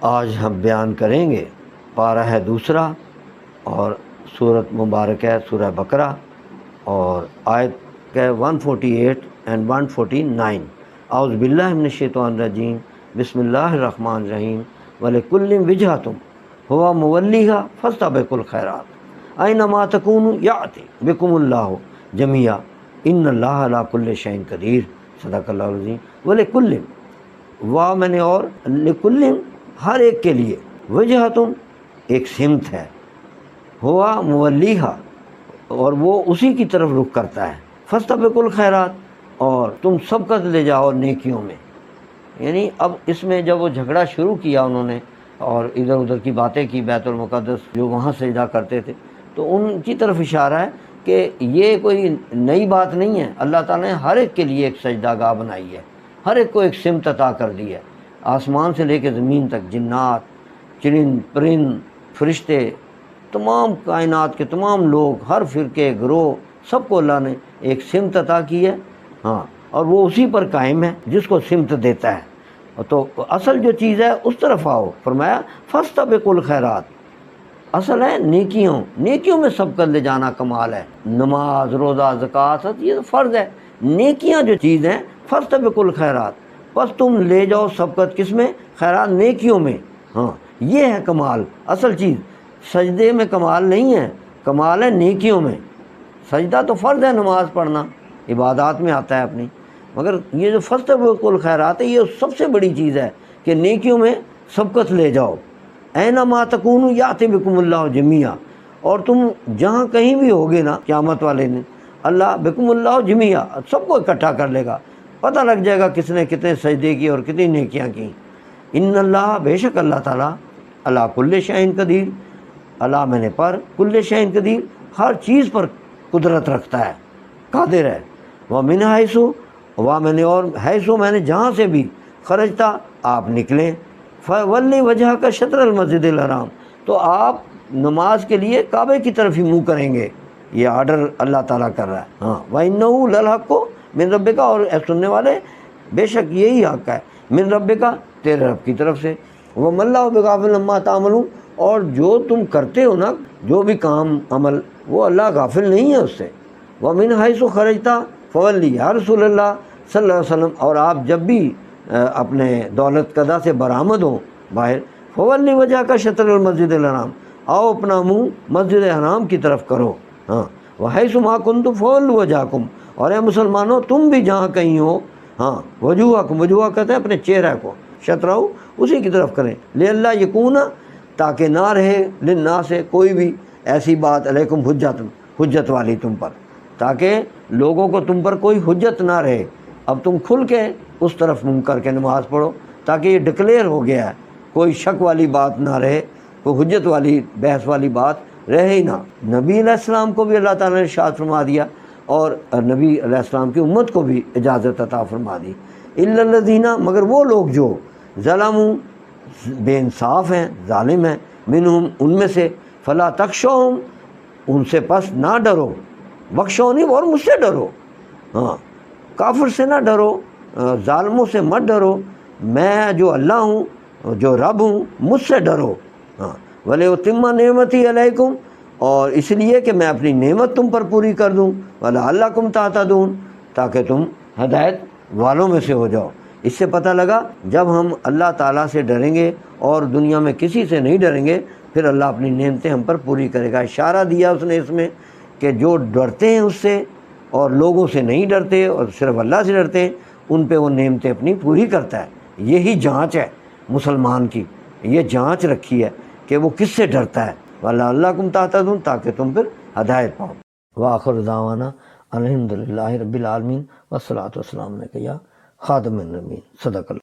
آج ہم بیان کریں گے پارہ ہے دوسرا اور سورت مبارک ہے سورہ بقرہ اور آیت ہے 148 اینڈ 149۔ اعوذ باللہ من الشیطان الرجیم، بسم اللہ الرحمن الرحیم۔ وَلِكُلٍّ وِجْهَةٌ هُوَ مُوَلِّيهَا فَاسْتَبِقُوا الْخَيْرَاتِ أَيْنَمَا تَكُونُوا يَأْتِ بِكُمُ اللَّهُ جَمِيعًا إِنَّ اللَّهَ عَلَىٰ كُلِّ شَيْءٍ قَدِيرٌ۔ صدق اللہ العظیم۔ وَلِكُلٍّ، وا میں نے اور لِكُلٍّ ہر ایک کے لیے، وجہتن ایک سمت ہے، ہوا مولیہا اور وہ اسی کی طرف رخ کرتا ہے، فاستبقوا الخیرات اور تم سبقت لے جاؤ نیکیوں میں۔ یعنی اب اس میں جب وہ جھگڑا شروع کیا انہوں نے اور ادھر ادھر کی باتیں کی، بیت المقدس جو وہاں سجدہ کرتے تھے، تو ان کی طرف اشارہ ہے کہ یہ کوئی نئی بات نہیں ہے، اللہ تعالیٰ نے ہر ایک کے لیے ایک سجدہ گاہ بنائی ہے، ہر ایک کو ایک سمت عطا کر دی ہے، آسمان سے لے کے زمین تک، جنات، چرند پرند، فرشتے، تمام کائنات کے تمام لوگ، ہر فرقے گروہ، سب کو اللہ نے ایک سمت عطا کی ہے، ہاں، اور وہ اسی پر قائم ہے جس کو سمت دیتا ہے۔ تو اصل جو چیز ہے اس طرف آؤ، فرمایا فاستبقوا الخیرات، اصل ہے نیکیوں میں سبقت لے جانا کمال ہے۔ نماز، روزہ، زکوٰۃ، یہ تو فرض ہے، نیکیاں جو چیز ہیں فاستبقوا الخیرات، بس تم لے جاؤ سبقت کس میں؟ خیرات، نیکیوں میں۔ ہاں، یہ ہے کمال، اصل چیز۔ سجدے میں کمال نہیں ہے، کمال ہے نیکیوں میں۔ سجدہ تو فرض ہے، نماز پڑھنا عبادات میں آتا ہے اپنی، مگر یہ جو فاستبقوا الخیرات ہے یہ سب سے بڑی چیز ہے کہ نیکیوں میں سبقت لے جاؤ۔ اینما تکونوا یأتی بکم اللہ جمیعا، اور تم جہاں کہیں بھی ہوگے نا قیامت والے دن، اللہ بکم اللہ جمیعا، سب کو اکٹھا کر لے گا، پتہ لگ جائے گا کس نے کتنے سجدے کی اور کتنی نیکیاں کی۔ ان اللہ، بے شک اللہ تعالیٰ، علی کل شیء قدیر، اللہ میں نے پر کل شیء قدیر، ہر چیز پر قدرت رکھتا ہے، قادر ہے۔ ومن حیث، وا میں نے اور حیث میں نے جہاں سے بھی، خرجتا آپ نکلیں، فولی وجہک شطر المسجد الحرام، تو آپ نماز کے لیے کعبے کی طرف ہی منہ کریں گے، یہ آرڈر اللہ تعالیٰ کر رہا ہے۔ ہاں، وَإِنَّهُ لَلْحَقُّ مِن رَبِّكَ، اور اے سننے والے بے شک یہی حق ہے، من ربک، تیرے رب کی طرف سے، وَمَا اللَّهُ بِغَافِلٍ عَمَّا تَعْمَلُونَ، اور جو تم کرتے ہو نا، جو بھی کام عمل، وہ اللہ غافل نہیں ہے اس سے۔ وَمِنْ حَيْثُ خَرَجْتَ فَوَلِّ، یا رسول اللہ صلی اللہ علیہ وسلم، اور آپ جب بھی اپنے دولت قضا سے برآمد ہوں باہر، فَوَلِّ وَجْهَكَ شَطْرَ الْمَسْجِدِ الْحَرَامِ، آؤ اپنا منہ مسجد حرام کی طرف کرو۔ ہاں، وَحَيْثُ مَا كُنْتُمْ فَوَلُّوا وَجْهَكُمْ، اور اے مسلمانوں تم بھی جہاں کہیں ہو، ہاں، وجوہکم، وجوہ کہتے ہیں اپنے چہرہ کو، شطرہ اسی کی طرف کریں، لِأَلَّا یکون، تاکہ نہ رہے، للناس کوئی بھی ایسی بات، علیکم حجت والی تم پر، تاکہ لوگوں کو تم پر کوئی حجت نہ رہے۔ اب تم کھل کے اس طرف منہ کر کے نماز پڑھو تاکہ یہ ڈکلیئر ہو گیا ہے، کوئی شک والی بات نہ رہے، کوئی حجت والی بحث والی بات رہے ہی نہ۔ نبی علیہ السلام کو بھی اللہ تعالیٰ نے ارشاد فرما دیا اور نبی علیہ السلام کی امت کو بھی اجازت عطا فرما دی، الا الذین، مگر وہ لوگ جو ظلموا، بے انصاف ہیں، ظالم ہیں، منہم، ان میں سے، فلا تخشوہم، ان سے پس نہ ڈرو، بخشونی اور مجھ سے ڈرو، ہاں، کافر سے نہ ڈرو، ظالموں سے مت ڈرو، میں جو اللہ ہوں، جو رب ہوں، مجھ سے ڈرو، ہاں، وَلِأُتِمَّ نِعْمَتِي عَلَيْكُمْ، اور اس لیے کہ میں اپنی نعمت تم پر پوری کر دوں، وَلَعَلَّكُمْ تَهْتَدُونَ، تاکہ تم ہدایت والوں میں سے ہو جاؤ۔ اس سے پتہ لگا جب ہم اللہ تعالیٰ سے ڈریں گے اور دنیا میں کسی سے نہیں ڈریں گے، پھر اللہ اپنی نعمتیں ہم پر پوری کرے گا۔ اشارہ دیا اس نے اس میں کہ جو ڈرتے ہیں اس سے اور لوگوں سے نہیں ڈرتے اور صرف اللہ سے ڈرتے ہیں، ان پہ وہ نعمتیں اپنی پوری کرتا ہے۔ یہی جانچ ہے مسلمان کی، یہ جانچ رکھی ہے کہ وہ کس سے ڈرتا ہے، وَلَعَلَّكُمْ تَهْتَدُونَ، تاکہ تم پھر ہدایت پاؤ۔ وآخر دعوانا الحمدللہ رب العالمین، والصلاۃ والسلام علیک یا خاتم النبیین، صدق اللہ۔